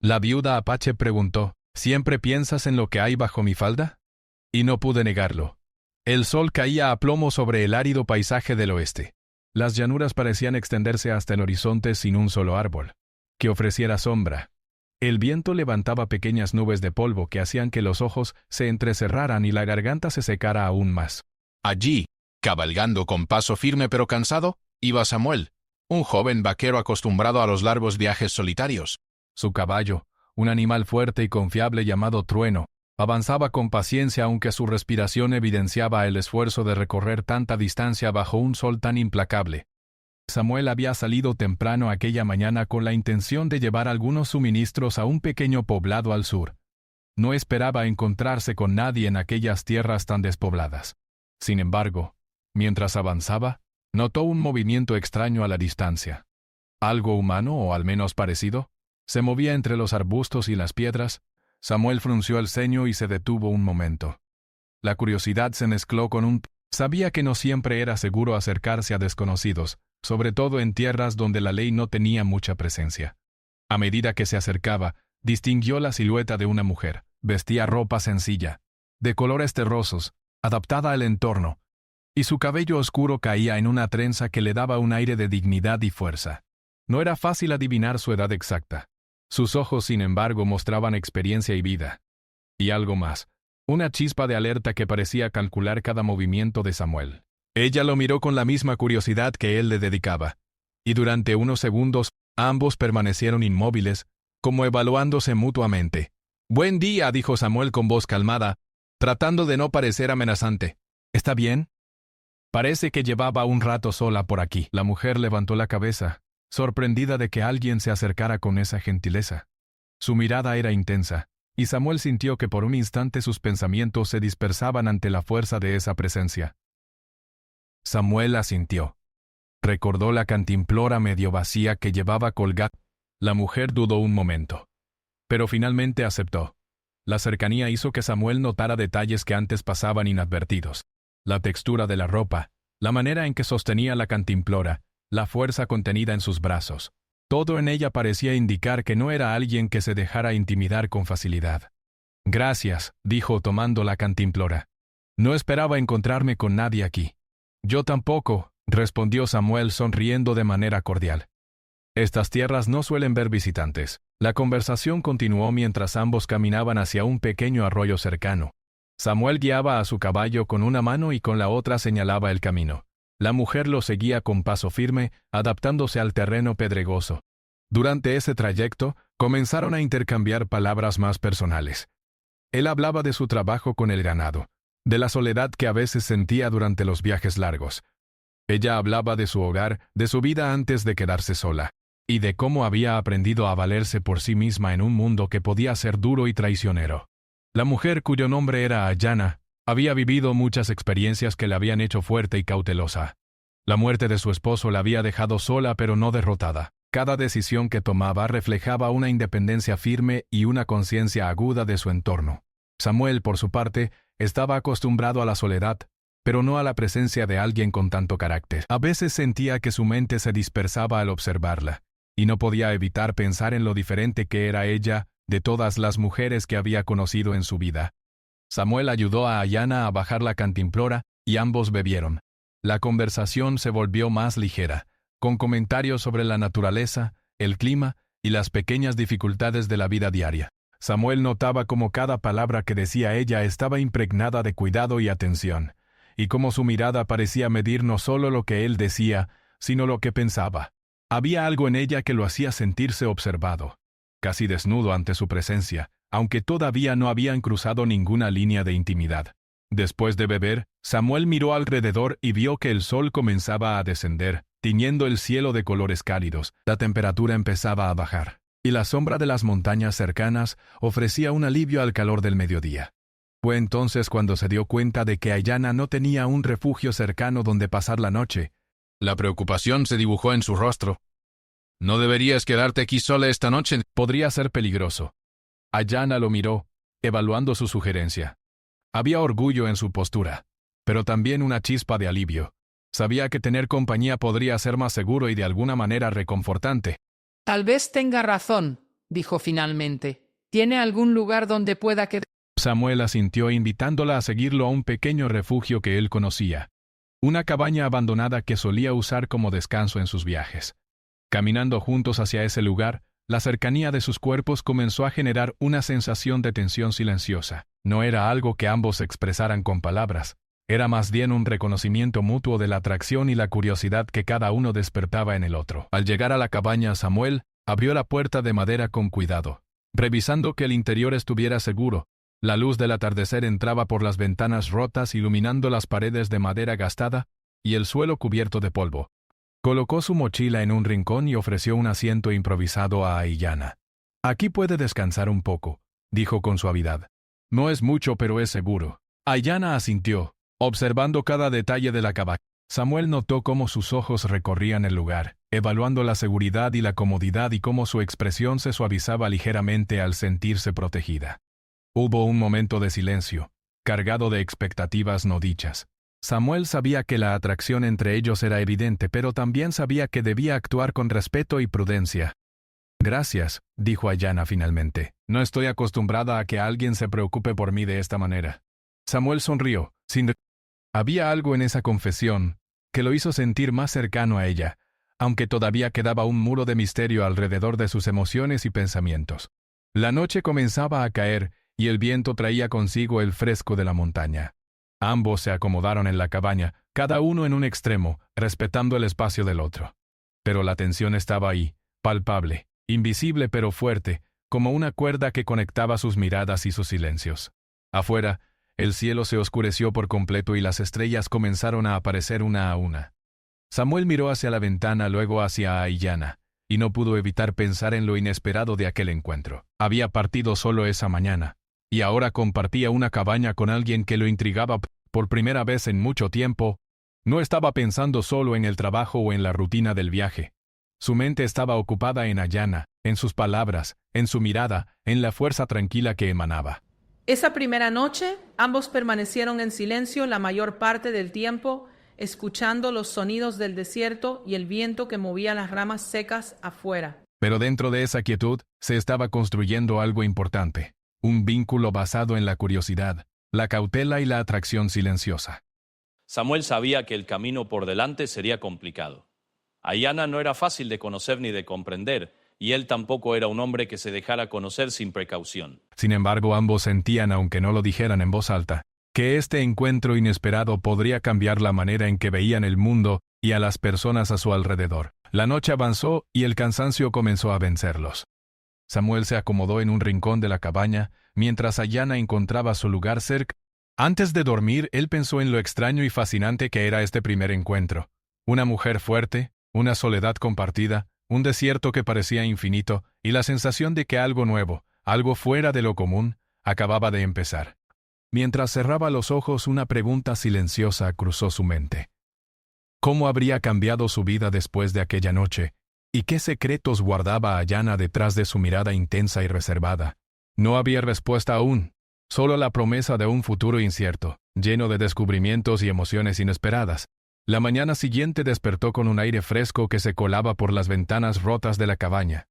La viuda Apache preguntó, ¿siempre piensas en lo que hay bajo mi falda? Y no pude negarlo. El sol caía a plomo sobre el árido paisaje del oeste. Las llanuras parecían extenderse hasta el horizonte sin un solo árbol que ofreciera sombra. El viento levantaba pequeñas nubes de polvo que hacían que los ojos se entrecerraran y la garganta se secara aún más. Allí, cabalgando con paso firme pero cansado, iba Samuel, un joven vaquero acostumbrado a los largos viajes solitarios. Su caballo, un animal fuerte y confiable llamado Trueno, avanzaba con paciencia aunque su respiración evidenciaba el esfuerzo de recorrer tanta distancia bajo un sol tan implacable. Samuel había salido temprano aquella mañana con la intención de llevar algunos suministros a un pequeño poblado al sur. No esperaba encontrarse con nadie en aquellas tierras tan despobladas. Sin embargo, mientras avanzaba, notó un movimiento extraño a la distancia. ¿Algo humano o al menos parecido? Se movía entre los arbustos y las piedras. Samuel frunció el ceño y se detuvo un momento. La curiosidad se mezcló con Sabía que no siempre era seguro acercarse a desconocidos, sobre todo en tierras donde la ley no tenía mucha presencia. A medida que se acercaba, distinguió la silueta de una mujer. Vestía ropa sencilla, de colores terrosos, adaptada al entorno, y su cabello oscuro caía en una trenza que le daba un aire de dignidad y fuerza. No era fácil adivinar su edad exacta. Sus ojos, sin embargo, mostraban experiencia y vida. Y algo más, una chispa de alerta que parecía calcular cada movimiento de Samuel. Ella lo miró con la misma curiosidad que él le dedicaba, y durante unos segundos, ambos permanecieron inmóviles, como evaluándose mutuamente. «Buen día», dijo Samuel con voz calmada, tratando de no parecer amenazante. «¿Está bien?» Parece que llevaba un rato sola por aquí. La mujer levantó la cabeza, sorprendida de que alguien se acercara con esa gentileza. Su mirada era intensa, y Samuel sintió que por un instante sus pensamientos se dispersaban ante la fuerza de esa presencia. Samuel asintió. Recordó la cantimplora medio vacía que llevaba colgada. La mujer dudó un momento, pero finalmente aceptó. La cercanía hizo que Samuel notara detalles que antes pasaban inadvertidos. La textura de la ropa, la manera en que sostenía la cantimplora, la fuerza contenida en sus brazos. Todo en ella parecía indicar que no era alguien que se dejara intimidar con facilidad. «Gracias», dijo tomando la cantimplora. «No esperaba encontrarme con nadie aquí». «Yo tampoco», respondió Samuel sonriendo de manera cordial. «Estas tierras no suelen ver visitantes». La conversación continuó mientras ambos caminaban hacia un pequeño arroyo cercano. Samuel guiaba a su caballo con una mano y con la otra señalaba el camino. La mujer lo seguía con paso firme, adaptándose al terreno pedregoso. Durante ese trayecto, comenzaron a intercambiar palabras más personales. Él hablaba de su trabajo con el ganado, de la soledad que a veces sentía durante los viajes largos. Ella hablaba de su hogar, de su vida antes de quedarse sola, y de cómo había aprendido a valerse por sí misma en un mundo que podía ser duro y traicionero. La mujer, cuyo nombre era Ayana, había vivido muchas experiencias que la habían hecho fuerte y cautelosa. La muerte de su esposo la había dejado sola pero no derrotada. Cada decisión que tomaba reflejaba una independencia firme y una conciencia aguda de su entorno. Samuel, por su parte, estaba acostumbrado a la soledad, pero no a la presencia de alguien con tanto carácter. A veces sentía que su mente se dispersaba al observarla, y no podía evitar pensar en lo diferente que era ella de todas las mujeres que había conocido en su vida. Samuel ayudó a Ayana a bajar la cantimplora y ambos bebieron. La conversación se volvió más ligera, con comentarios sobre la naturaleza, el clima y las pequeñas dificultades de la vida diaria. Samuel notaba cómo cada palabra que decía ella estaba impregnada de cuidado y atención, y cómo su mirada parecía medir no solo lo que él decía, sino lo que pensaba. Había algo en ella que lo hacía sentirse observado, casi desnudo ante su presencia, aunque todavía no habían cruzado ninguna línea de intimidad. Después de beber, Samuel miró alrededor y vio que el sol comenzaba a descender, tiñendo el cielo de colores cálidos. La temperatura empezaba a bajar, y la sombra de las montañas cercanas ofrecía un alivio al calor del mediodía. Fue entonces cuando se dio cuenta de que Ayana no tenía un refugio cercano donde pasar la noche. La preocupación se dibujó en su rostro. «¿No deberías quedarte aquí sola esta noche?» Podría ser peligroso. Ayana lo miró, evaluando su sugerencia. Había orgullo en su postura, pero también una chispa de alivio. Sabía que tener compañía podría ser más seguro y de alguna manera reconfortante. Tal vez tenga razón, dijo finalmente. ¿Tiene algún lugar donde pueda quedar? Samuel asintió invitándola a seguirlo a un pequeño refugio que él conocía, una cabaña abandonada que solía usar como descanso en sus viajes. Caminando juntos hacia ese lugar, la cercanía de sus cuerpos comenzó a generar una sensación de tensión silenciosa. No era algo que ambos expresaran con palabras, era más bien un reconocimiento mutuo de la atracción y la curiosidad que cada uno despertaba en el otro. Al llegar a la cabaña, Samuel abrió la puerta de madera con cuidado, revisando que el interior estuviera seguro. La luz del atardecer entraba por las ventanas rotas, iluminando las paredes de madera gastada y el suelo cubierto de polvo. Colocó su mochila en un rincón y ofreció un asiento improvisado a Aiyana. «Aquí puede descansar un poco», dijo con suavidad. «No es mucho, pero es seguro». Aiyana asintió, observando cada detalle de la cabaña. Samuel notó cómo sus ojos recorrían el lugar, evaluando la seguridad y la comodidad y cómo su expresión se suavizaba ligeramente al sentirse protegida. Hubo un momento de silencio, cargado de expectativas no dichas. Samuel sabía que la atracción entre ellos era evidente, pero también sabía que debía actuar con respeto y prudencia. «Gracias», dijo Aiyana finalmente. «No estoy acostumbrada a que alguien se preocupe por mí de esta manera». Samuel sonrió. Había algo en esa confesión que lo hizo sentir más cercano a ella, aunque todavía quedaba un muro de misterio alrededor de sus emociones y pensamientos. La noche comenzaba a caer y el viento traía consigo el fresco de la montaña. Ambos se acomodaron en la cabaña, cada uno en un extremo, respetando el espacio del otro. Pero la tensión estaba ahí, palpable, invisible pero fuerte, como una cuerda que conectaba sus miradas y sus silencios. Afuera, el cielo se oscureció por completo y las estrellas comenzaron a aparecer una a una. Samuel miró hacia la ventana, luego hacia Aiyana, y no pudo evitar pensar en lo inesperado de aquel encuentro. Había partido solo esa mañana, y ahora compartía una cabaña con alguien que lo intrigaba por primera vez en mucho tiempo. No estaba pensando solo en el trabajo o en la rutina del viaje. Su mente estaba ocupada en Aiyana, en sus palabras, en su mirada, en la fuerza tranquila que emanaba. Esa primera noche, ambos permanecieron en silencio la mayor parte del tiempo, escuchando los sonidos del desierto y el viento que movía las ramas secas afuera. Pero dentro de esa quietud se estaba construyendo algo importante, un vínculo basado en la curiosidad, la cautela y la atracción silenciosa. Samuel sabía que el camino por delante sería complicado. Aiyana no era fácil de conocer ni de comprender, y él tampoco era un hombre que se dejara conocer sin precaución. Sin embargo, ambos sentían, aunque no lo dijeran en voz alta, que este encuentro inesperado podría cambiar la manera en que veían el mundo y a las personas a su alrededor. La noche avanzó y el cansancio comenzó a vencerlos. Samuel se acomodó en un rincón de la cabaña, mientras Aiyana encontraba su lugar cerca. Antes de dormir, él pensó en lo extraño y fascinante que era este primer encuentro. Una mujer fuerte, una soledad compartida, un desierto que parecía infinito, y la sensación de que algo nuevo, algo fuera de lo común, acababa de empezar. Mientras cerraba los ojos, una pregunta silenciosa cruzó su mente. ¿Cómo habría cambiado su vida después de aquella noche? ¿Y qué secretos guardaba Aiyana detrás de su mirada intensa y reservada? No había respuesta aún, solo la promesa de un futuro incierto, lleno de descubrimientos y emociones inesperadas. La mañana siguiente despertó con un aire fresco que se colaba por las ventanas rotas de la cabaña.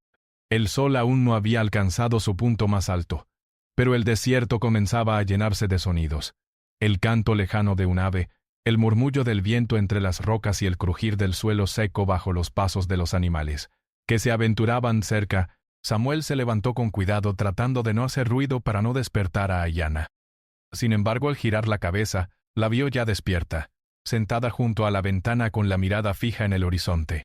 El sol aún no había alcanzado su punto más alto, pero el desierto comenzaba a llenarse de sonidos. El canto lejano de un ave, el murmullo del viento entre las rocas y el crujir del suelo seco bajo los pasos de los animales, que se aventuraban cerca. Samuel se levantó con cuidado tratando de no hacer ruido para no despertar a Aiyana. Sin embargo, al girar la cabeza, la vio ya despierta, sentada junto a la ventana con la mirada fija en el horizonte.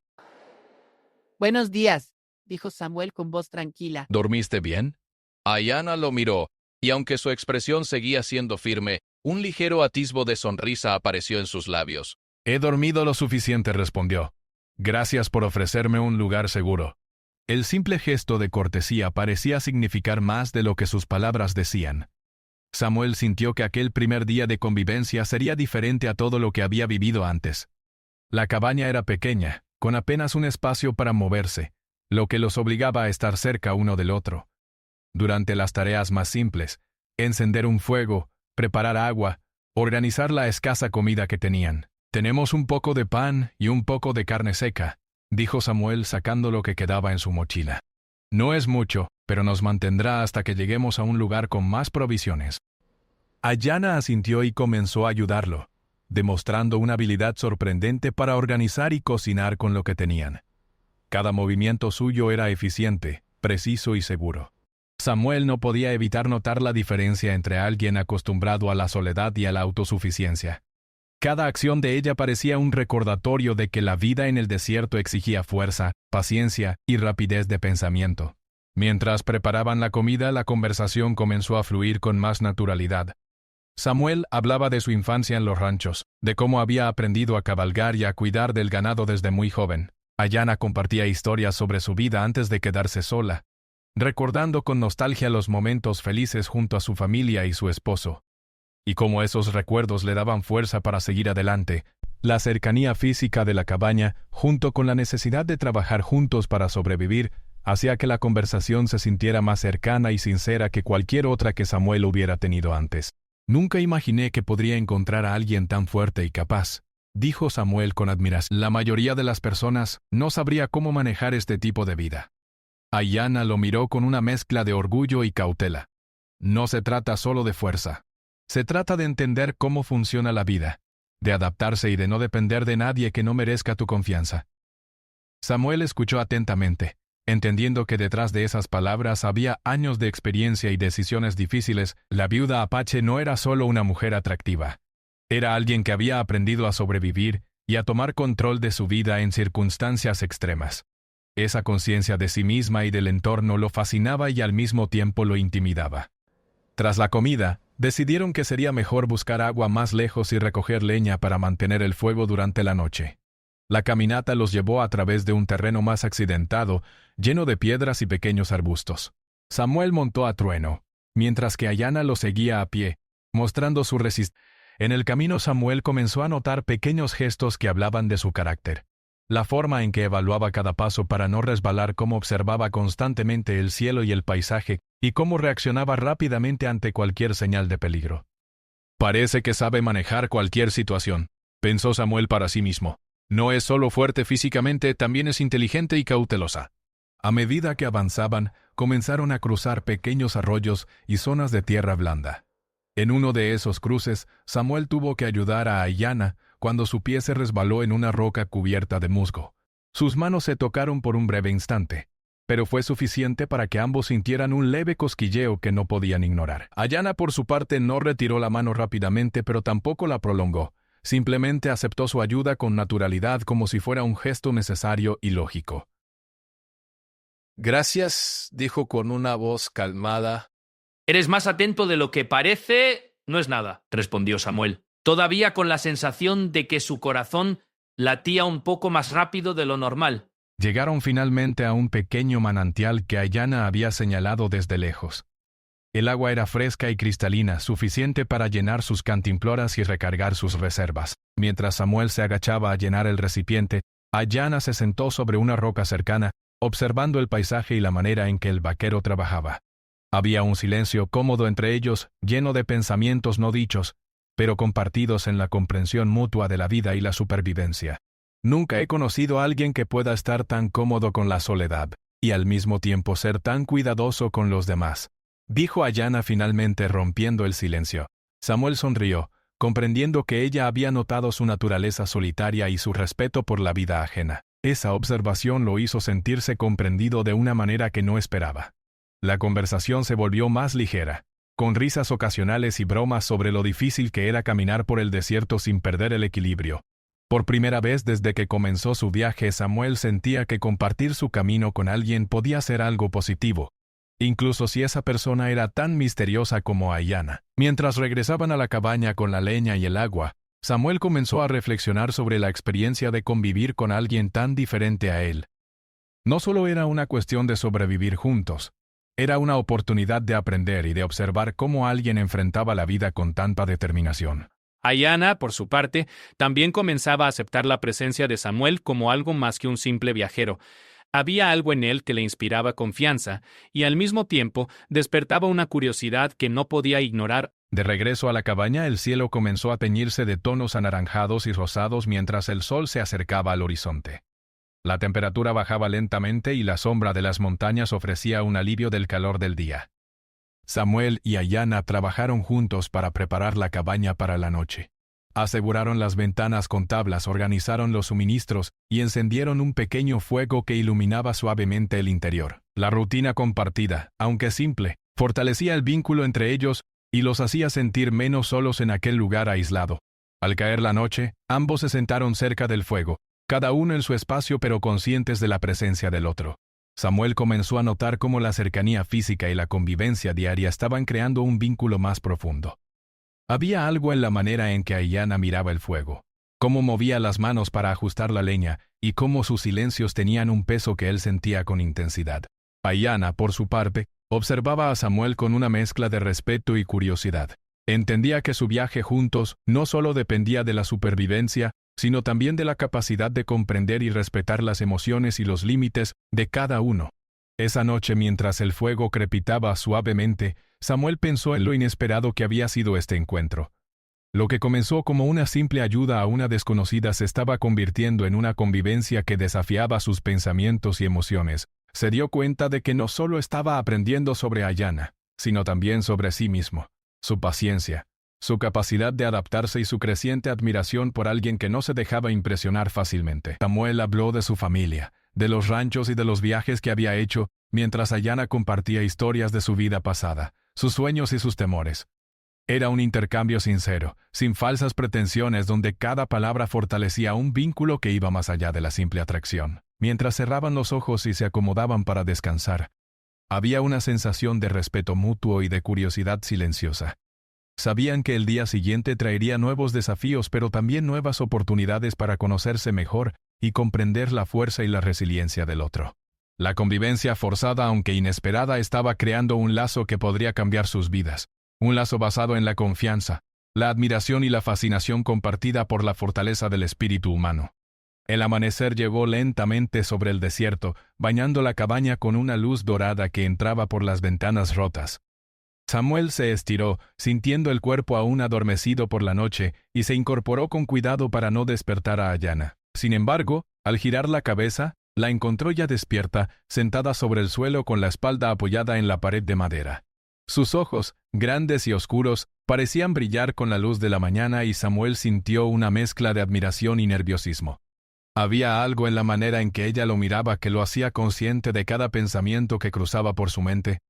«Buenos días», dijo Samuel con voz tranquila. ¿Dormiste bien? Aiyana lo miró, y aunque su expresión seguía siendo firme, un ligero atisbo de sonrisa apareció en sus labios. «He dormido lo suficiente», respondió. «Gracias por ofrecerme un lugar seguro». El simple gesto de cortesía parecía significar más de lo que sus palabras decían. Samuel sintió que aquel primer día de convivencia sería diferente a todo lo que había vivido antes. La cabaña era pequeña, con apenas un espacio para moverse, lo que los obligaba a estar cerca uno del otro. Durante las tareas más simples, encender un fuego, preparar agua, organizar la escasa comida que tenían. «Tenemos un poco de pan y un poco de carne seca», dijo Samuel sacando lo que quedaba en su mochila. No es mucho, pero nos mantendrá hasta que lleguemos a un lugar con más provisiones. Ayana asintió y comenzó a ayudarlo, demostrando una habilidad sorprendente para organizar y cocinar con lo que tenían. Cada movimiento suyo era eficiente, preciso y seguro. Samuel no podía evitar notar la diferencia entre alguien acostumbrado a la soledad y a la autosuficiencia. Cada acción de ella parecía un recordatorio de que la vida en el desierto exigía fuerza, paciencia y rapidez de pensamiento. Mientras preparaban la comida, la conversación comenzó a fluir con más naturalidad. Samuel hablaba de su infancia en los ranchos, de cómo había aprendido a cabalgar y a cuidar del ganado desde muy joven. Ayana compartía historias sobre su vida antes de quedarse sola, recordando con nostalgia los momentos felices junto a su familia y su esposo. Y cómo esos recuerdos le daban fuerza para seguir adelante. La cercanía física de la cabaña, junto con la necesidad de trabajar juntos para sobrevivir, hacía que la conversación se sintiera más cercana y sincera que cualquier otra que Samuel hubiera tenido antes. Nunca imaginé que podría encontrar a alguien tan fuerte y capaz, dijo Samuel con admiración. La mayoría de las personas no sabría cómo manejar este tipo de vida. Ayana lo miró con una mezcla de orgullo y cautela. No se trata solo de fuerza. Se trata de entender cómo funciona la vida, de adaptarse y de no depender de nadie que no merezca tu confianza. Samuel escuchó atentamente, entendiendo que detrás de esas palabras había años de experiencia y decisiones difíciles. La viuda apache no era solo una mujer atractiva. Era alguien que había aprendido a sobrevivir y a tomar control de su vida en circunstancias extremas. Esa conciencia de sí misma y del entorno lo fascinaba y al mismo tiempo lo intimidaba. Tras la comida, decidieron que sería mejor buscar agua más lejos y recoger leña para mantener el fuego durante la noche. La caminata los llevó a través de un terreno más accidentado, lleno de piedras y pequeños arbustos. Samuel montó a Trueno, mientras que Ayana lo seguía a pie, mostrando su resistencia. En el camino Samuel comenzó a notar pequeños gestos que hablaban de su carácter. La forma en que evaluaba cada paso para no resbalar, cómo observaba constantemente el cielo y el paisaje, y cómo reaccionaba rápidamente ante cualquier señal de peligro. Parece que sabe manejar cualquier situación, pensó Samuel para sí mismo. No es solo fuerte físicamente, también es inteligente y cautelosa. A medida que avanzaban, comenzaron a cruzar pequeños arroyos y zonas de tierra blanda. En uno de esos cruces, Samuel tuvo que ayudar a Ayana cuando su pie se resbaló en una roca cubierta de musgo. Sus manos se tocaron por un breve instante, pero fue suficiente para que ambos sintieran un leve cosquilleo que no podían ignorar. Ayana, por su parte, no retiró la mano rápidamente, pero tampoco la prolongó. Simplemente aceptó su ayuda con naturalidad, como si fuera un gesto necesario y lógico. Gracias, dijo con una voz calmada. Eres más atento de lo que parece. No es nada, respondió Samuel, todavía con la sensación de que su corazón latía un poco más rápido de lo normal. Llegaron finalmente a un pequeño manantial que Ayana había señalado desde lejos. El agua era fresca y cristalina, suficiente para llenar sus cantimploras y recargar sus reservas. Mientras Samuel se agachaba a llenar el recipiente, Ayana se sentó sobre una roca cercana, observando el paisaje y la manera en que el vaquero trabajaba. Había un silencio cómodo entre ellos, lleno de pensamientos no dichos, pero compartidos en la comprensión mutua de la vida y la supervivencia. Nunca he conocido a alguien que pueda estar tan cómodo con la soledad, y al mismo tiempo ser tan cuidadoso con los demás, dijo Ayana finalmente, rompiendo el silencio. Samuel sonrió, comprendiendo que ella había notado su naturaleza solitaria y su respeto por la vida ajena. Esa observación lo hizo sentirse comprendido de una manera que no esperaba. La conversación se volvió más ligera, con risas ocasionales y bromas sobre lo difícil que era caminar por el desierto sin perder el equilibrio. Por primera vez desde que comenzó su viaje, Samuel sentía que compartir su camino con alguien podía ser algo positivo, incluso si esa persona era tan misteriosa como Ayana. Mientras regresaban a la cabaña con la leña y el agua, Samuel comenzó a reflexionar sobre la experiencia de convivir con alguien tan diferente a él. No solo era una cuestión de sobrevivir juntos, era una oportunidad de aprender y de observar cómo alguien enfrentaba la vida con tanta determinación. Ayana, por su parte, también comenzaba a aceptar la presencia de Samuel como algo más que un simple viajero. Había algo en él que le inspiraba confianza y al mismo tiempo despertaba una curiosidad que no podía ignorar. De regreso a la cabaña, el cielo comenzó a teñirse de tonos anaranjados y rosados mientras el sol se acercaba al horizonte. La temperatura bajaba lentamente y la sombra de las montañas ofrecía un alivio del calor del día. Samuel y Ayanna trabajaron juntos para preparar la cabaña para la noche. Aseguraron las ventanas con tablas, organizaron los suministros y encendieron un pequeño fuego que iluminaba suavemente el interior. La rutina compartida, aunque simple, fortalecía el vínculo entre ellos y los hacía sentir menos solos en aquel lugar aislado. Al caer la noche, ambos se sentaron cerca del fuego, cada uno en su espacio pero conscientes de la presencia del otro. Samuel comenzó a notar cómo la cercanía física y la convivencia diaria estaban creando un vínculo más profundo. Había algo en la manera en que Ayanna miraba el fuego, cómo movía las manos para ajustar la leña y cómo sus silencios tenían un peso que él sentía con intensidad. Ayanna, por su parte, observaba a Samuel con una mezcla de respeto y curiosidad. Entendía que su viaje juntos no solo dependía de la supervivencia, sino también de la capacidad de comprender y respetar las emociones y los límites de cada uno. Esa noche, mientras el fuego crepitaba suavemente, Samuel pensó en lo inesperado que había sido este encuentro. Lo que comenzó como una simple ayuda a una desconocida se estaba convirtiendo en una convivencia que desafiaba sus pensamientos y emociones. Se dio cuenta de que no solo estaba aprendiendo sobre Ayanna, sino también sobre sí mismo, su paciencia, su capacidad de adaptarse y su creciente admiración por alguien que no se dejaba impresionar fácilmente. Samuel habló de su familia, de los ranchos y de los viajes que había hecho, mientras Ayanna compartía historias de su vida pasada, sus sueños y sus temores. Era un intercambio sincero, sin falsas pretensiones, donde cada palabra fortalecía un vínculo que iba más allá de la simple atracción. Mientras cerraban los ojos y se acomodaban para descansar, había una sensación de respeto mutuo y de curiosidad silenciosa. Sabían que el día siguiente traería nuevos desafíos, pero también nuevas oportunidades para conocerse mejor y comprender la fuerza y la resiliencia del otro. La convivencia forzada, aunque inesperada, estaba creando un lazo que podría cambiar sus vidas. Un lazo basado en la confianza, la admiración y la fascinación compartida por la fortaleza del espíritu humano. El amanecer llegó lentamente sobre el desierto, bañando la cabaña con una luz dorada que entraba por las ventanas rotas. Samuel se estiró, sintiendo el cuerpo aún adormecido por la noche, y se incorporó con cuidado para no despertar a Ayanna. Sin embargo, al girar la cabeza, la encontró ya despierta, sentada sobre el suelo con la espalda apoyada en la pared de madera. Sus ojos, grandes y oscuros, parecían brillar con la luz de la mañana y Samuel sintió una mezcla de admiración y nerviosismo. Había algo en la manera en que ella lo miraba que lo hacía consciente de cada pensamiento que cruzaba por su mente.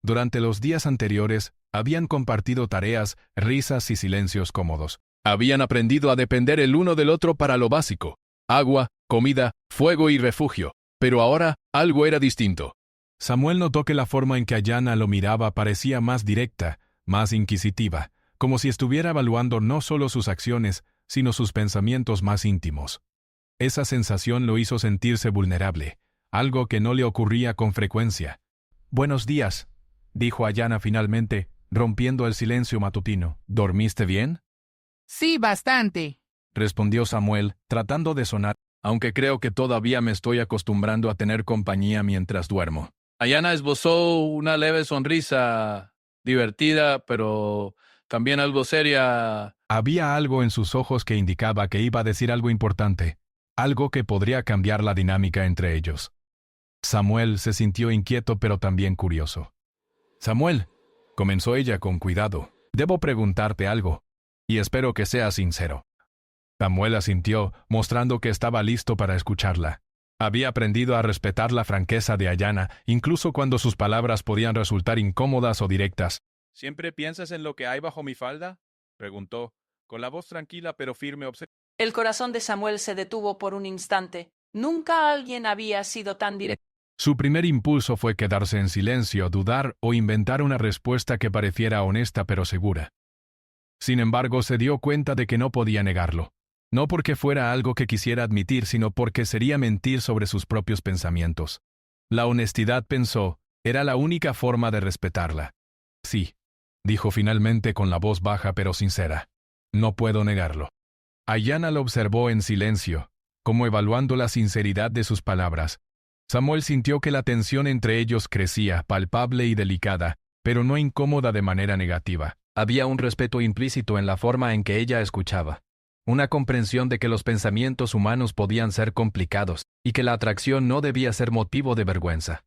Durante los días anteriores, habían compartido tareas, risas y silencios cómodos. Habían aprendido a depender el uno del otro para lo básico: agua, comida, fuego y refugio. Pero ahora, algo era distinto. Samuel notó que la forma en que Ayanna lo miraba parecía más directa, más inquisitiva, como si estuviera evaluando no solo sus acciones, sino sus pensamientos más íntimos. Esa sensación lo hizo sentirse vulnerable, algo que no le ocurría con frecuencia. «Buenos días», dijo Ayanna finalmente, rompiendo el silencio matutino. «¿Dormiste bien?». Sí, bastante, respondió Samuel, tratando de sonar, aunque creo que todavía me estoy acostumbrando a tener compañía mientras duermo. Ayanna esbozó una leve sonrisa, divertida, pero también algo seria. Había algo en sus ojos que indicaba que iba a decir algo importante, algo que podría cambiar la dinámica entre ellos. Samuel se sintió inquieto pero también curioso. «Samuel», comenzó ella con cuidado, «debo preguntarte algo, y espero que sea sincero». Samuel asintió, mostrando que estaba listo para escucharla. Había aprendido a respetar la franqueza de Ayanna, incluso cuando sus palabras podían resultar incómodas o directas. ¿Siempre piensas en lo que hay bajo mi falda?, preguntó, con la voz tranquila pero firme. El corazón de Samuel se detuvo por un instante. Nunca alguien había sido tan directo. Su primer impulso fue quedarse en silencio, dudar o inventar una respuesta que pareciera honesta pero segura. Sin embargo, se dio cuenta de que no podía negarlo. No porque fuera algo que quisiera admitir, sino porque sería mentir sobre sus propios pensamientos. La honestidad, pensó, era la única forma de respetarla. «Sí», dijo finalmente con la voz baja pero sincera. «No puedo negarlo». Ayanna lo observó en silencio, como evaluando la sinceridad de sus palabras. Samuel sintió que la tensión entre ellos crecía, palpable y delicada, pero no incómoda de manera negativa. Había un respeto implícito en la forma en que ella escuchaba. una comprensión de que los pensamientos humanos podían ser complicados y que la atracción no debía ser motivo de vergüenza.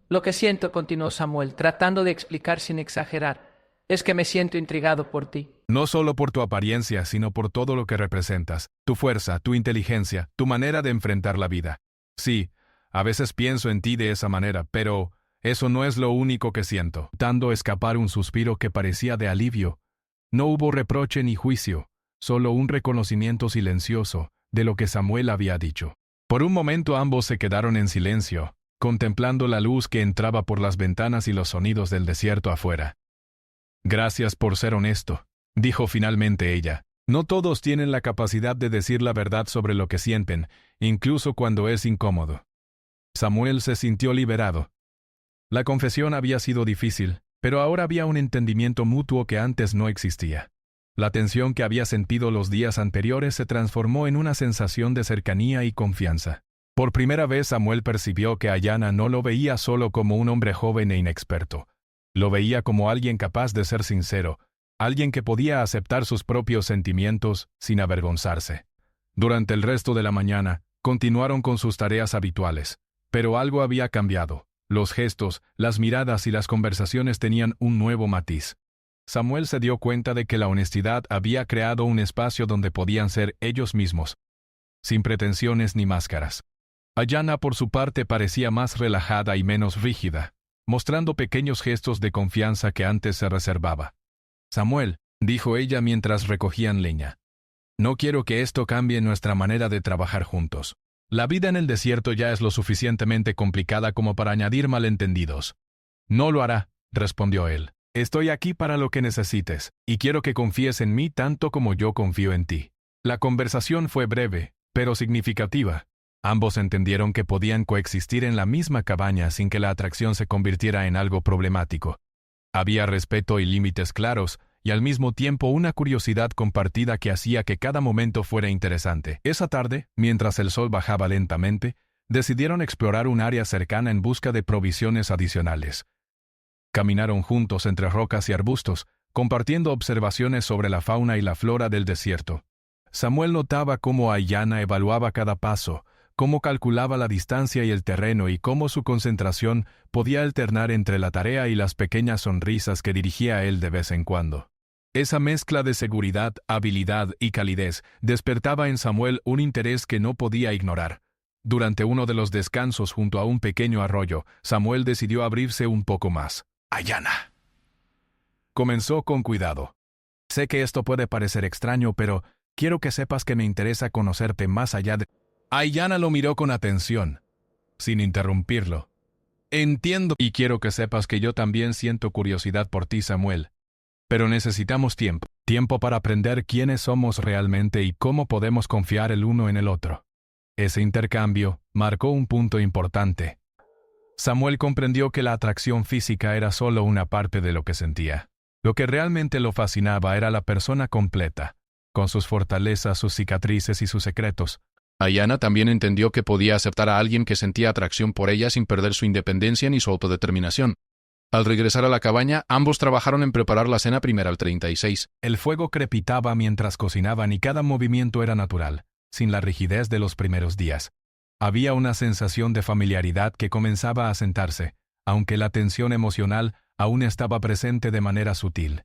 Lo que siento, continuó Samuel, tratando de explicar sin exagerar, es que me siento intrigado por ti. No solo por tu apariencia, sino por todo lo que representas, tu fuerza, tu inteligencia, tu manera de enfrentar la vida. Sí, a veces pienso en ti de esa manera, pero eso no es lo único que siento. Dando escapar un suspiro que parecía de alivio. No hubo reproche ni juicio, solo un reconocimiento silencioso de lo que Samuel había dicho. Por un momento ambos se quedaron en silencio, contemplando la luz que entraba por las ventanas y los sonidos del desierto afuera. Gracias por ser honesto, dijo finalmente ella. No todos tienen la capacidad de decir la verdad sobre lo que sienten, incluso cuando es incómodo. Samuel se sintió liberado. La confesión había sido difícil, pero ahora había un entendimiento mutuo que antes no existía. La tensión que había sentido los días anteriores se transformó en una sensación de cercanía y confianza. Por primera vez Samuel percibió que Ayanna no lo veía solo como un hombre joven e inexperto. Lo veía como alguien capaz de ser sincero, alguien que podía aceptar sus propios sentimientos sin avergonzarse. Durante el resto de la mañana, continuaron con sus tareas habituales, pero algo había cambiado. Los gestos, las miradas y las conversaciones tenían un nuevo matiz. Samuel se dio cuenta de que la honestidad había creado un espacio donde podían ser ellos mismos, sin pretensiones ni máscaras. Ayanna, por su parte, parecía más relajada y menos rígida, mostrando pequeños gestos de confianza que antes se reservaba. Samuel, dijo ella mientras recogían leña, no quiero que esto cambie nuestra manera de trabajar juntos. La vida en el desierto ya es lo suficientemente complicada como para añadir malentendidos. No lo hará, respondió él. Estoy aquí para lo que necesites, y quiero que confíes en mí tanto como yo confío en ti. La conversación fue breve, pero significativa. Ambos entendieron que podían coexistir en la misma cabaña sin que la atracción se convirtiera en algo problemático. Había respeto y límites claros, y al mismo tiempo una curiosidad compartida que hacía que cada momento fuera interesante. Esa tarde, mientras el sol bajaba lentamente, decidieron explorar un área cercana en busca de provisiones adicionales. Caminaron juntos entre rocas y arbustos, compartiendo observaciones sobre la fauna y la flora del desierto. Samuel notaba cómo Ayanna evaluaba cada paso, cómo calculaba la distancia y el terreno y cómo su concentración podía alternar entre la tarea y las pequeñas sonrisas que dirigía a él de vez en cuando. Esa mezcla de seguridad, habilidad y calidez despertaba en Samuel un interés que no podía ignorar. Durante uno de los descansos junto a un pequeño arroyo, Samuel decidió abrirse un poco más. «Ayanna», comenzó con cuidado. «Sé que esto puede parecer extraño, pero quiero que sepas que me interesa conocerte más allá de...» Ayanna lo miró con atención, sin interrumpirlo. «Entiendo y quiero que sepas que yo también siento curiosidad por ti, Samuel. Pero necesitamos tiempo. Tiempo para aprender quiénes somos realmente y cómo podemos confiar el uno en el otro». Ese intercambio marcó un punto importante. Samuel comprendió que la atracción física era solo una parte de lo que sentía. Lo que realmente lo fascinaba era la persona completa, con sus fortalezas, sus cicatrices y sus secretos. Ayanna también entendió que podía aceptar a alguien que sentía atracción por ella sin perder su independencia ni su autodeterminación. Al regresar a la cabaña, ambos trabajaron en preparar la cena primera al 36. El fuego crepitaba mientras cocinaban y cada movimiento era natural, sin la rigidez de los primeros días. Había una sensación de familiaridad que comenzaba a asentarse, aunque la tensión emocional aún estaba presente de manera sutil.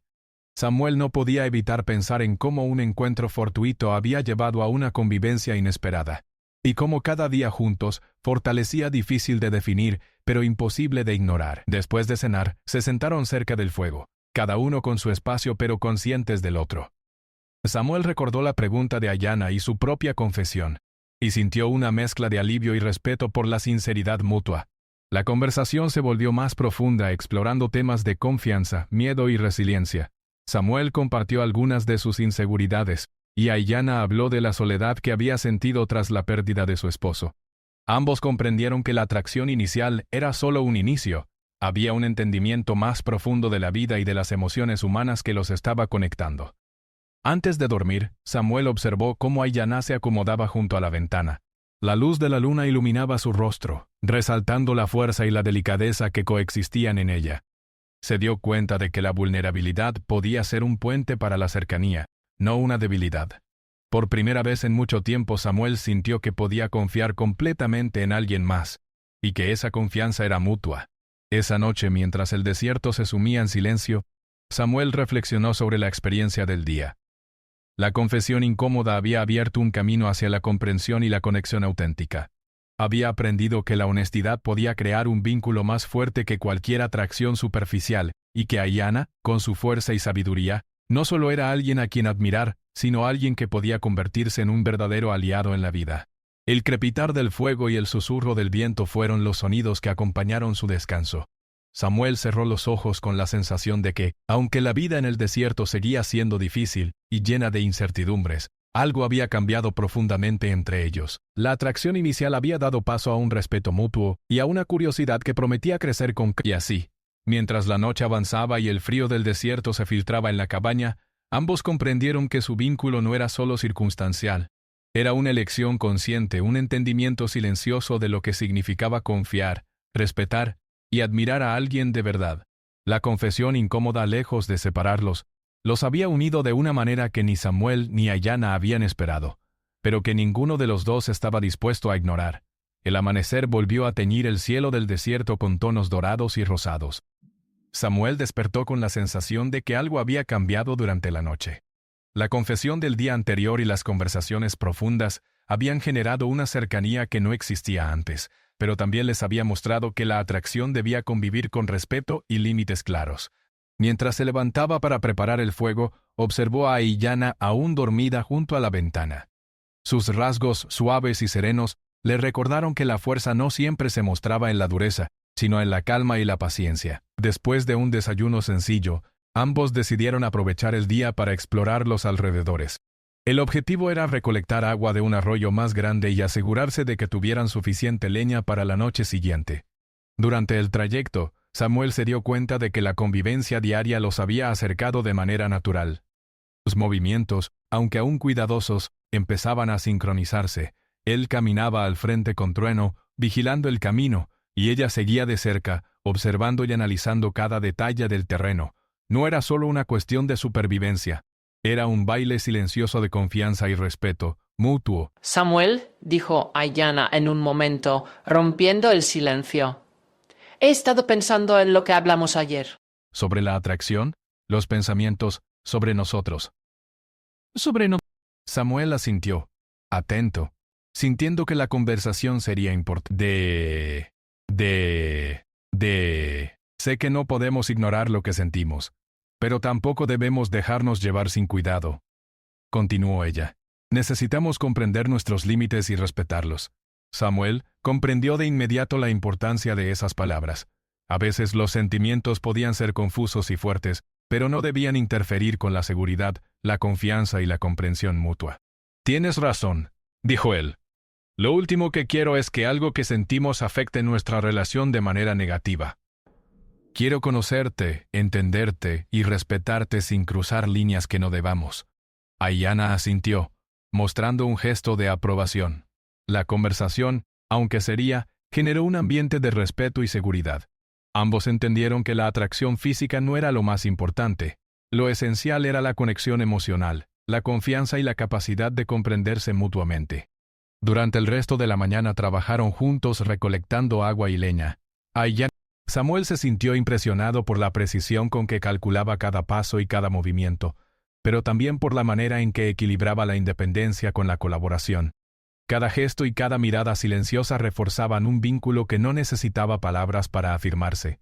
Samuel no podía evitar pensar en cómo un encuentro fortuito había llevado a una convivencia inesperada, y cómo cada día juntos fortalecía difícil de definir, pero imposible de ignorar. Después de cenar, se sentaron cerca del fuego, cada uno con su espacio pero conscientes del otro. Samuel recordó la pregunta de Ayanna y su propia confesión, y sintió una mezcla de alivio y respeto por la sinceridad mutua. La conversación se volvió más profunda, explorando temas de confianza, miedo y resiliencia. Samuel compartió algunas de sus inseguridades, y Ayanna habló de la soledad que había sentido tras la pérdida de su esposo. Ambos comprendieron que la atracción inicial era solo un inicio. Había un entendimiento más profundo de la vida y de las emociones humanas que los estaba conectando. Antes de dormir, Samuel observó cómo Ayanna se acomodaba junto a la ventana. La luz de la luna iluminaba su rostro, resaltando la fuerza y la delicadeza que coexistían en ella. Se dio cuenta de que la vulnerabilidad podía ser un puente para la cercanía, no una debilidad. Por primera vez en mucho tiempo Samuel sintió que podía confiar completamente en alguien más, y que esa confianza era mutua. Esa noche, mientras el desierto se sumía en silencio, Samuel reflexionó sobre la experiencia del día. La confesión incómoda había abierto un camino hacia la comprensión y la conexión auténtica. Había aprendido que la honestidad podía crear un vínculo más fuerte que cualquier atracción superficial, y que Ayanna, con su fuerza y sabiduría, no solo era alguien a quien admirar, sino alguien que podía convertirse en un verdadero aliado en la vida. El crepitar del fuego y el susurro del viento fueron los sonidos que acompañaron su descanso. Samuel cerró los ojos con la sensación de que, aunque la vida en el desierto seguía siendo difícil y llena de incertidumbres, algo había cambiado profundamente entre ellos. La atracción inicial había dado paso a un respeto mutuo y a una curiosidad que prometía crecer y así. Mientras la noche avanzaba y el frío del desierto se filtraba en la cabaña, ambos comprendieron que su vínculo no era solo circunstancial. Era una elección consciente, un entendimiento silencioso de lo que significaba confiar, respetar y admirar a alguien de verdad. La confesión incómoda, lejos de separarlos, los había unido de una manera que ni Samuel ni Ayanna habían esperado, pero que ninguno de los dos estaba dispuesto a ignorar. El amanecer volvió a teñir el cielo del desierto con tonos dorados y rosados. Samuel despertó con la sensación de que algo había cambiado durante la noche. La confesión del día anterior y las conversaciones profundas habían generado una cercanía que no existía antes, pero también les había mostrado que la atracción debía convivir con respeto y límites claros. Mientras se levantaba para preparar el fuego, observó a Ayanna aún dormida junto a la ventana. Sus rasgos suaves y serenos le recordaron que la fuerza no siempre se mostraba en la dureza, sino en la calma y la paciencia. Después de un desayuno sencillo, ambos decidieron aprovechar el día para explorar los alrededores. El objetivo era recolectar agua de un arroyo más grande y asegurarse de que tuvieran suficiente leña para la noche siguiente. Durante el trayecto, Samuel se dio cuenta de que la convivencia diaria los había acercado de manera natural. Sus movimientos, aunque aún cuidadosos, empezaban a sincronizarse. Él caminaba al frente con Trueno, vigilando el camino, y ella seguía de cerca, observando y analizando cada detalle del terreno. No era solo una cuestión de supervivencia. Era un baile silencioso de confianza y respeto, mutuo. Samuel, dijo Ayanna en un momento, rompiendo el silencio. He estado pensando en lo que hablamos ayer. Sobre la atracción, los pensamientos, sobre nosotros. Samuel asintió, atento, sintiendo que la conversación sería importante. Sé que no podemos ignorar lo que sentimos, pero tampoco debemos dejarnos llevar sin cuidado. Continuó ella. Necesitamos comprender nuestros límites y respetarlos. Samuel comprendió de inmediato la importancia de esas palabras. A veces los sentimientos podían ser confusos y fuertes, pero no debían interferir con la seguridad, la confianza y la comprensión mutua. Tienes razón, dijo él. Lo último que quiero es que algo que sentimos afecte nuestra relación de manera negativa. Quiero conocerte, entenderte y respetarte sin cruzar líneas que no debamos. Ayanna asintió, mostrando un gesto de aprobación. La conversación, aunque seria, generó un ambiente de respeto y seguridad. Ambos entendieron que la atracción física no era lo más importante. Lo esencial era la conexión emocional, la confianza y la capacidad de comprenderse mutuamente. Durante el resto de la mañana trabajaron juntos recolectando agua y leña. Samuel se sintió impresionado por la precisión con que calculaba cada paso y cada movimiento, pero también por la manera en que equilibraba la independencia con la colaboración. Cada gesto y cada mirada silenciosa reforzaban un vínculo que no necesitaba palabras para afirmarse.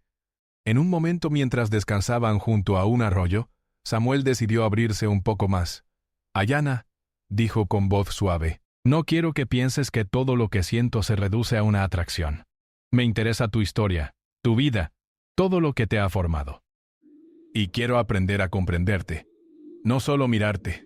En un momento mientras descansaban junto a un arroyo, Samuel decidió abrirse un poco más. «Ayanna», dijo con voz suave, «no quiero que pienses que todo lo que siento se reduce a una atracción. Me interesa tu historia, tu vida, todo lo que te ha formado. Y quiero aprender a comprenderte, no solo mirarte».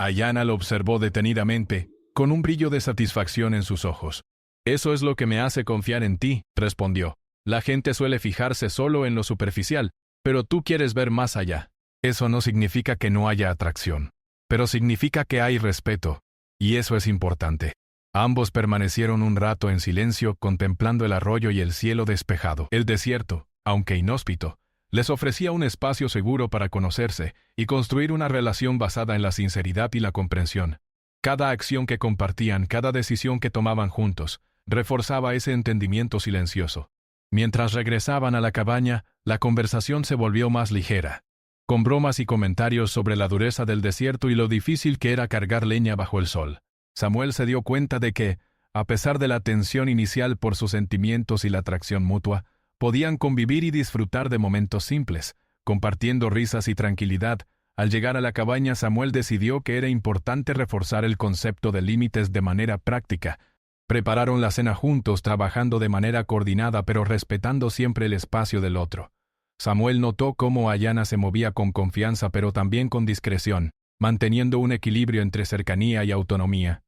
Ayanna lo observó detenidamente, con un brillo de satisfacción en sus ojos. «Eso es lo que me hace confiar en ti», respondió. «La gente suele fijarse solo en lo superficial, pero tú quieres ver más allá. Eso no significa que no haya atracción, pero significa que hay respeto, y eso es importante». Ambos permanecieron un rato en silencio contemplando el arroyo y el cielo despejado. El desierto, aunque inhóspito, les ofrecía un espacio seguro para conocerse y construir una relación basada en la sinceridad y la comprensión. Cada acción que compartían, cada decisión que tomaban juntos, reforzaba ese entendimiento silencioso. Mientras regresaban a la cabaña, la conversación se volvió más ligera, con bromas y comentarios sobre la dureza del desierto y lo difícil que era cargar leña bajo el sol. Samuel se dio cuenta de que, a pesar de la tensión inicial por sus sentimientos y la atracción mutua, podían convivir y disfrutar de momentos simples, compartiendo risas y tranquilidad. Al llegar a la cabaña, Samuel decidió que era importante reforzar el concepto de límites de manera práctica. Prepararon la cena juntos, trabajando de manera coordinada pero respetando siempre el espacio del otro. Samuel notó cómo Ayanna se movía con confianza pero también con discreción, manteniendo un equilibrio entre cercanía y autonomía.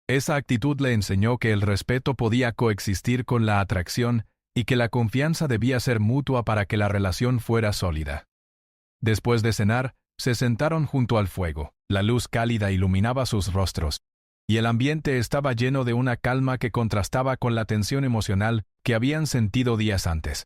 Esa actitud le enseñó que el respeto podía coexistir con la atracción y que la confianza debía ser mutua para que la relación fuera sólida. Después de cenar, se sentaron junto al fuego. La luz cálida iluminaba sus rostros, y el ambiente estaba lleno de una calma que contrastaba con la tensión emocional que habían sentido días antes.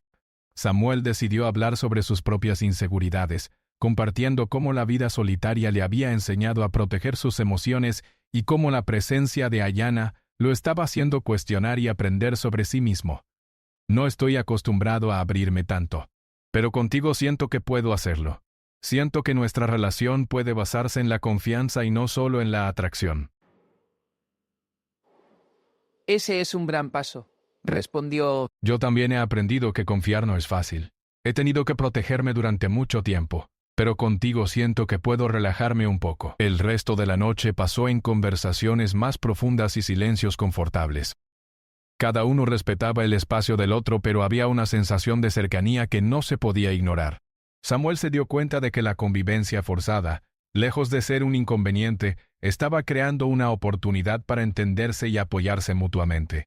Samuel decidió hablar sobre sus propias inseguridades, compartiendo cómo la vida solitaria le había enseñado a proteger sus emociones y cómo la presencia de Ayanna lo estaba haciendo cuestionar y aprender sobre sí mismo. No estoy acostumbrado a abrirme tanto, pero contigo siento que puedo hacerlo. Siento que nuestra relación puede basarse en la confianza y no solo en la atracción. Ese es un gran paso, respondió. Yo también he aprendido que confiar no es fácil. He tenido que protegerme durante mucho tiempo, pero contigo siento que puedo relajarme un poco. El resto de la noche pasó en conversaciones más profundas y silencios confortables. Cada uno respetaba el espacio del otro, pero había una sensación de cercanía que no se podía ignorar. Samuel se dio cuenta de que la convivencia forzada, lejos de ser un inconveniente, estaba creando una oportunidad para entenderse y apoyarse mutuamente.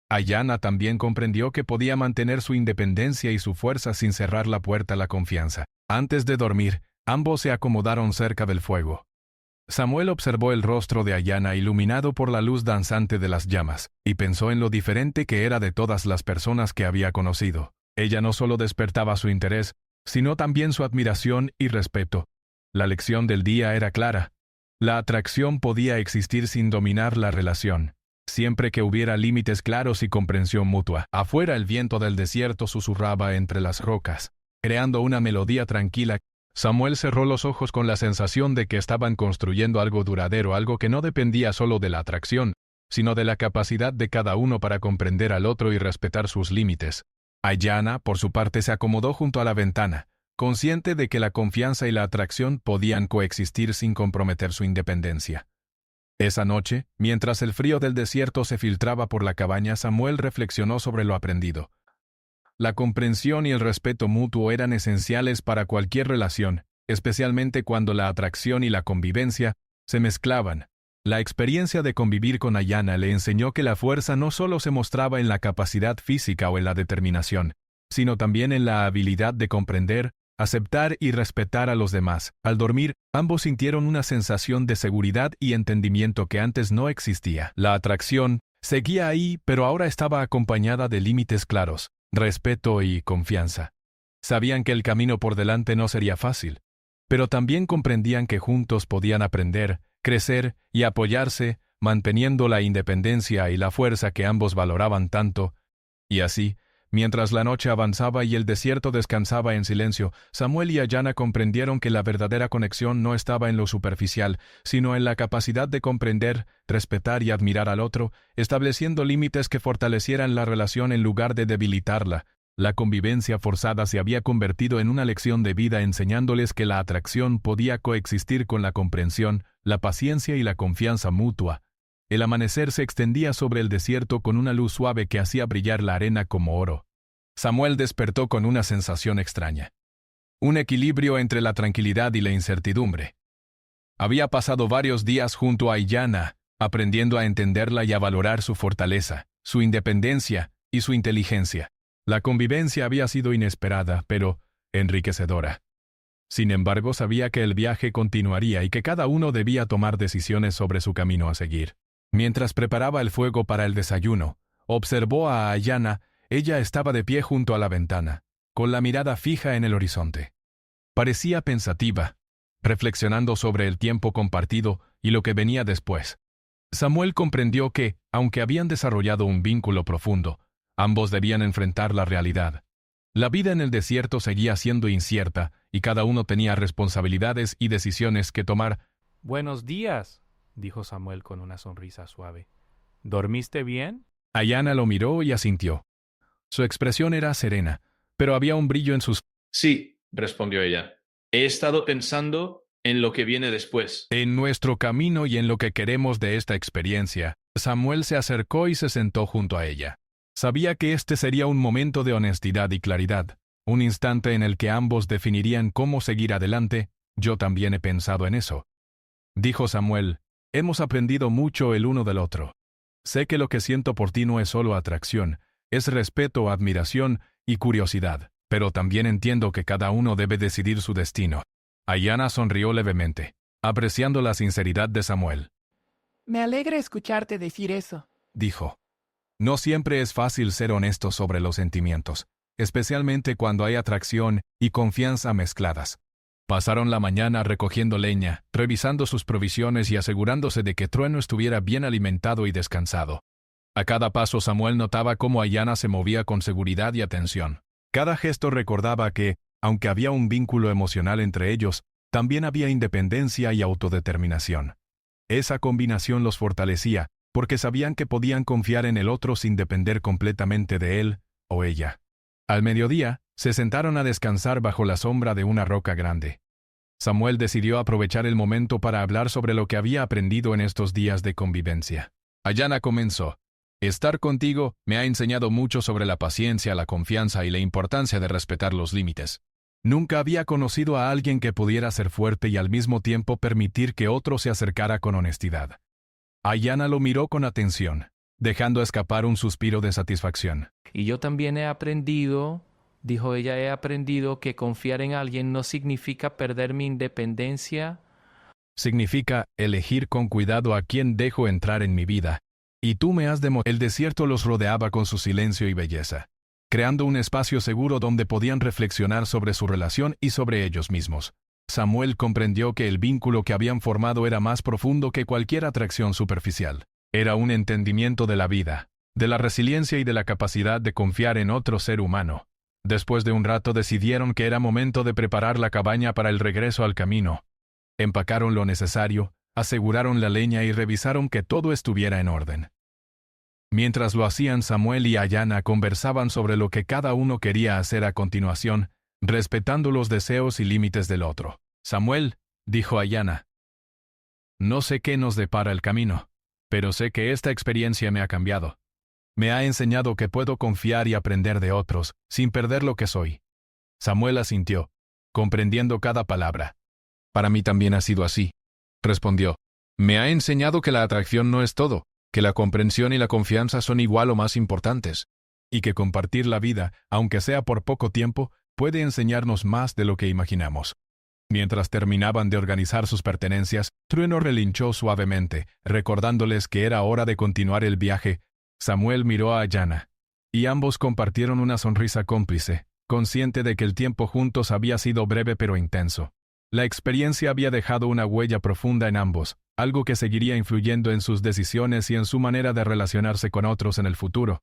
Ayanna también comprendió que podía mantener su independencia y su fuerza sin cerrar la puerta a la confianza. Antes de dormir, ambos se acomodaron cerca del fuego. Samuel observó el rostro de Ayanna iluminado por la luz danzante de las llamas, y pensó en lo diferente que era de todas las personas que había conocido. Ella no solo despertaba su interés, sino también su admiración y respeto. La lección del día era clara. La atracción podía existir sin dominar la relación, siempre que hubiera límites claros y comprensión mutua. Afuera el viento del desierto susurraba entre las rocas, creando una melodía tranquila. Samuel cerró los ojos con la sensación de que estaban construyendo algo duradero, algo que no dependía solo de la atracción, sino de la capacidad de cada uno para comprender al otro y respetar sus límites. Ayanna, por su parte, se acomodó junto a la ventana, consciente de que la confianza y la atracción podían coexistir sin comprometer su independencia. Esa noche, mientras el frío del desierto se filtraba por la cabaña, Samuel reflexionó sobre lo aprendido. La comprensión y el respeto mutuo eran esenciales para cualquier relación, especialmente cuando la atracción y la convivencia se mezclaban. La experiencia de convivir con Ayanna le enseñó que la fuerza no solo se mostraba en la capacidad física o en la determinación, sino también en la habilidad de comprender, aceptar y respetar a los demás. Al dormir, ambos sintieron una sensación de seguridad y entendimiento que antes no existía. La atracción seguía ahí, pero ahora estaba acompañada de límites claros, respeto y confianza. Sabían que el camino por delante no sería fácil, pero también comprendían que juntos podían aprender, crecer y apoyarse, manteniendo la independencia y la fuerza que ambos valoraban tanto. Y así, mientras la noche avanzaba y el desierto descansaba en silencio, Samuel y Ayanna comprendieron que la verdadera conexión no estaba en lo superficial, sino en la capacidad de comprender, respetar y admirar al otro, estableciendo límites que fortalecieran la relación en lugar de debilitarla. La convivencia forzada se había convertido en una lección de vida, enseñándoles que la atracción podía coexistir con la comprensión, la paciencia y la confianza mutua. El amanecer se extendía sobre el desierto con una luz suave que hacía brillar la arena como oro. Samuel despertó con una sensación extraña. Un equilibrio entre la tranquilidad y la incertidumbre. Había pasado varios días junto a Ayanna, aprendiendo a entenderla y a valorar su fortaleza, su independencia y su inteligencia. La convivencia había sido inesperada, pero enriquecedora. Sin embargo, sabía que el viaje continuaría y que cada uno debía tomar decisiones sobre su camino a seguir. Mientras preparaba el fuego para el desayuno, observó a Ayanna. Ella estaba de pie junto a la ventana, con la mirada fija en el horizonte. Parecía pensativa, reflexionando sobre el tiempo compartido y lo que venía después. Samuel comprendió que, aunque habían desarrollado un vínculo profundo, ambos debían enfrentar la realidad. La vida en el desierto seguía siendo incierta y cada uno tenía responsabilidades y decisiones que tomar. Buenos días, dijo Samuel con una sonrisa suave. ¿Dormiste bien? Ayanna lo miró y asintió. Su expresión era serena, pero había un brillo en sus... Sí, respondió ella. He estado pensando en lo que viene después. En nuestro camino y en lo que queremos de esta experiencia. Samuel se acercó y se sentó junto a ella. Sabía que este sería un momento de honestidad y claridad, un instante en el que ambos definirían cómo seguir adelante. Yo también he pensado en eso. Dijo Samuel, hemos aprendido mucho el uno del otro. Sé que lo que siento por ti no es solo atracción, es respeto, admiración y curiosidad, pero también entiendo que cada uno debe decidir su destino. Ayanna sonrió levemente, apreciando la sinceridad de Samuel. Me alegra escucharte decir eso. Dijo. No siempre es fácil ser honesto sobre los sentimientos, especialmente cuando hay atracción y confianza mezcladas. Pasaron la mañana recogiendo leña, revisando sus provisiones y asegurándose de que Trueno estuviera bien alimentado y descansado. A cada paso Samuel notaba cómo Ayanna se movía con seguridad y atención. Cada gesto recordaba que, aunque había un vínculo emocional entre ellos, también había independencia y autodeterminación. Esa combinación los fortalecía, porque sabían que podían confiar en el otro sin depender completamente de él o ella. Al mediodía, se sentaron a descansar bajo la sombra de una roca grande. Samuel decidió aprovechar el momento para hablar sobre lo que había aprendido en estos días de convivencia. Ayanna comenzó. Estar contigo me ha enseñado mucho sobre la paciencia, la confianza y la importancia de respetar los límites. Nunca había conocido a alguien que pudiera ser fuerte y al mismo tiempo permitir que otro se acercara con honestidad. Ayanna lo miró con atención, dejando escapar un suspiro de satisfacción. Y yo también he aprendido, dijo ella, he aprendido que confiar en alguien no significa perder mi independencia. Significa elegir con cuidado a quién dejo entrar en mi vida. Y tú me has demostrado. El desierto los rodeaba con su silencio y belleza, creando un espacio seguro donde podían reflexionar sobre su relación y sobre ellos mismos. Samuel comprendió que el vínculo que habían formado era más profundo que cualquier atracción superficial. Era un entendimiento de la vida, de la resiliencia y de la capacidad de confiar en otro ser humano. Después de un rato decidieron que era momento de preparar la cabaña para el regreso al camino. Empacaron lo necesario, aseguraron la leña y revisaron que todo estuviera en orden. Mientras lo hacían, Samuel y Ayanna conversaban sobre lo que cada uno quería hacer a continuación, respetando los deseos y límites del otro. Samuel, dijo Ayanna, no sé qué nos depara el camino, pero sé que esta experiencia me ha cambiado. Me ha enseñado que puedo confiar y aprender de otros, sin perder lo que soy. Samuel asintió, comprendiendo cada palabra. Para mí también ha sido así, respondió. Me ha enseñado que la atracción no es todo, que la comprensión y la confianza son igual o más importantes, y que compartir la vida, aunque sea por poco tiempo, puede enseñarnos más de lo que imaginamos. Mientras terminaban de organizar sus pertenencias, Trueno relinchó suavemente, recordándoles que era hora de continuar el viaje. Samuel miró a Ayanna, y ambos compartieron una sonrisa cómplice, consciente de que el tiempo juntos había sido breve pero intenso. La experiencia había dejado una huella profunda en ambos, algo que seguiría influyendo en sus decisiones y en su manera de relacionarse con otros en el futuro.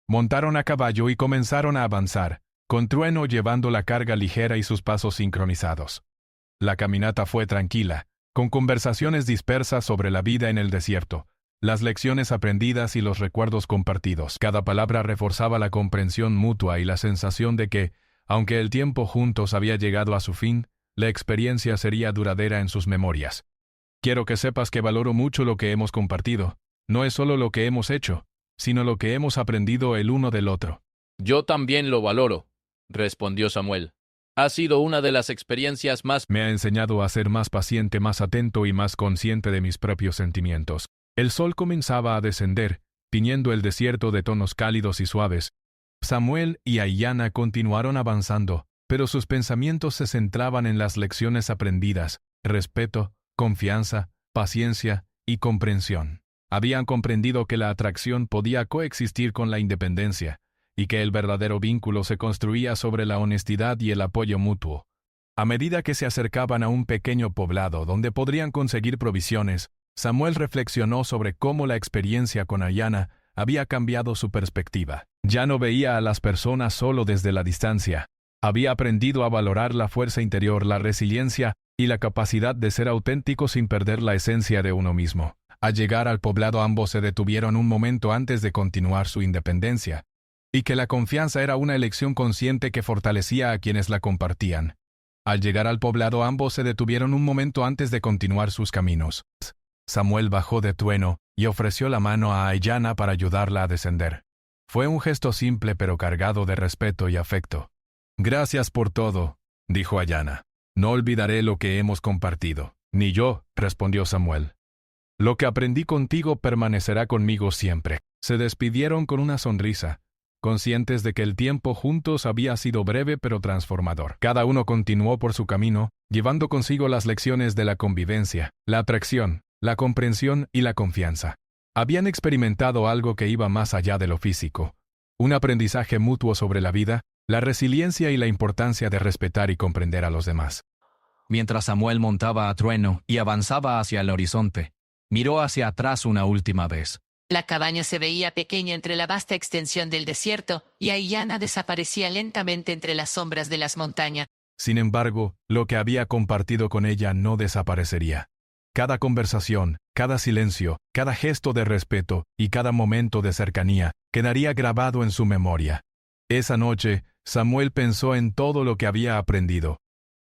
Montaron a caballo y comenzaron a avanzar, con Trueno llevando la carga ligera y sus pasos sincronizados. La caminata fue tranquila, con conversaciones dispersas sobre la vida en el desierto, las lecciones aprendidas y los recuerdos compartidos. Cada palabra reforzaba la comprensión mutua y la sensación de que, aunque el tiempo juntos había llegado a su fin, la experiencia sería duradera en sus memorias. Quiero que sepas que valoro mucho lo que hemos compartido. No es solo lo que hemos hecho, sino lo que hemos aprendido el uno del otro. Yo también lo valoro, respondió Samuel. Ha sido una de las experiencias más... Me ha enseñado a ser más paciente, más atento y más consciente de mis propios sentimientos. El sol comenzaba a descender, tiñendo el desierto de tonos cálidos y suaves. Samuel y Ayanna continuaron avanzando, pero sus pensamientos se centraban en las lecciones aprendidas: respeto, confianza, paciencia y comprensión. Habían comprendido que la atracción podía coexistir con la independencia, y que el verdadero vínculo se construía sobre la honestidad y el apoyo mutuo. A medida que se acercaban a un pequeño poblado donde podrían conseguir provisiones, Samuel reflexionó sobre cómo la experiencia con Ayanna había cambiado su perspectiva. Ya no veía a las personas solo desde la distancia. Había aprendido a valorar la fuerza interior, la resiliencia y la capacidad de ser auténtico sin perder la esencia de uno mismo. Al llegar al poblado, ambos se detuvieron un momento antes de continuar su independencia, y que la confianza era una elección consciente que fortalecía a quienes la compartían. Al llegar al poblado, ambos se detuvieron un momento antes de continuar sus caminos. Samuel bajó de Trueno y ofreció la mano a Ayanna para ayudarla a descender. Fue un gesto simple pero cargado de respeto y afecto. «Gracias por todo», dijo Ayanna. «No olvidaré lo que hemos compartido». «Ni yo», respondió Samuel. «Lo que aprendí contigo permanecerá conmigo siempre». Se despidieron con una sonrisa, conscientes de que el tiempo juntos había sido breve pero transformador. Cada uno continuó por su camino, llevando consigo las lecciones de la convivencia, la atracción, la comprensión y la confianza. Habían experimentado algo que iba más allá de lo físico, un aprendizaje mutuo sobre la vida, la resiliencia y la importancia de respetar y comprender a los demás. Mientras Samuel montaba a Trueno y avanzaba hacia el horizonte, miró hacia atrás una última vez. La cabaña se veía pequeña entre la vasta extensión del desierto, y Ayanna desaparecía lentamente entre las sombras de las montañas. Sin embargo, lo que había compartido con ella no desaparecería. Cada conversación, cada silencio, cada gesto de respeto y cada momento de cercanía quedaría grabado en su memoria. Esa noche, Samuel pensó en todo lo que había aprendido,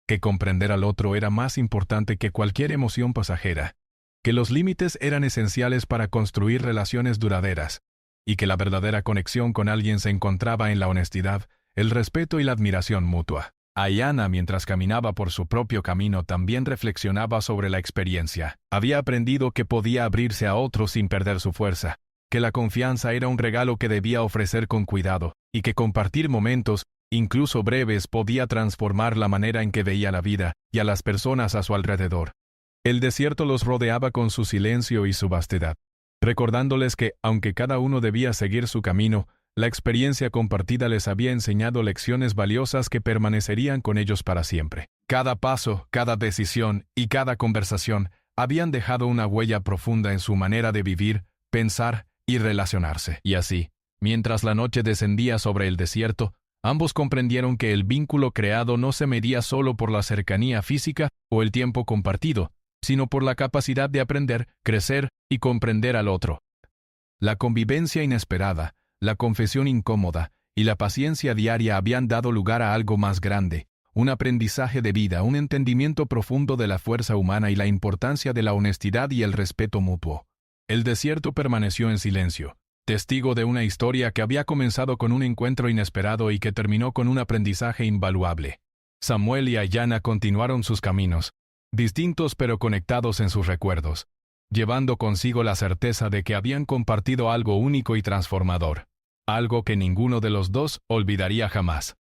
que comprender al otro era más importante que cualquier emoción pasajera, que los límites eran esenciales para construir relaciones duraderas, y que la verdadera conexión con alguien se encontraba en la honestidad, el respeto y la admiración mutua. Ayanna, mientras caminaba por su propio camino, también reflexionaba sobre la experiencia. Había aprendido que podía abrirse a otros sin perder su fuerza, que la confianza era un regalo que debía ofrecer con cuidado, y que compartir momentos, incluso breves, podía transformar la manera en que veía la vida y a las personas a su alrededor. El desierto los rodeaba con su silencio y su vastedad, recordándoles que, aunque cada uno debía seguir su camino, la experiencia compartida les había enseñado lecciones valiosas que permanecerían con ellos para siempre. Cada paso, cada decisión y cada conversación habían dejado una huella profunda en su manera de vivir, pensar y relacionarse. Y así, mientras la noche descendía sobre el desierto, ambos comprendieron que el vínculo creado no se medía solo por la cercanía física o el tiempo compartido, sino por la capacidad de aprender, crecer y comprender al otro. La convivencia inesperada, la confesión incómoda y la paciencia diaria habían dado lugar a algo más grande, un aprendizaje de vida, un entendimiento profundo de la fuerza humana y la importancia de la honestidad y el respeto mutuo. El desierto permaneció en silencio, testigo de una historia que había comenzado con un encuentro inesperado y que terminó con un aprendizaje invaluable. Samuel y Ayanna continuaron sus caminos, distintos pero conectados en sus recuerdos, llevando consigo la certeza de que habían compartido algo único y transformador, algo que ninguno de los dos olvidaría jamás.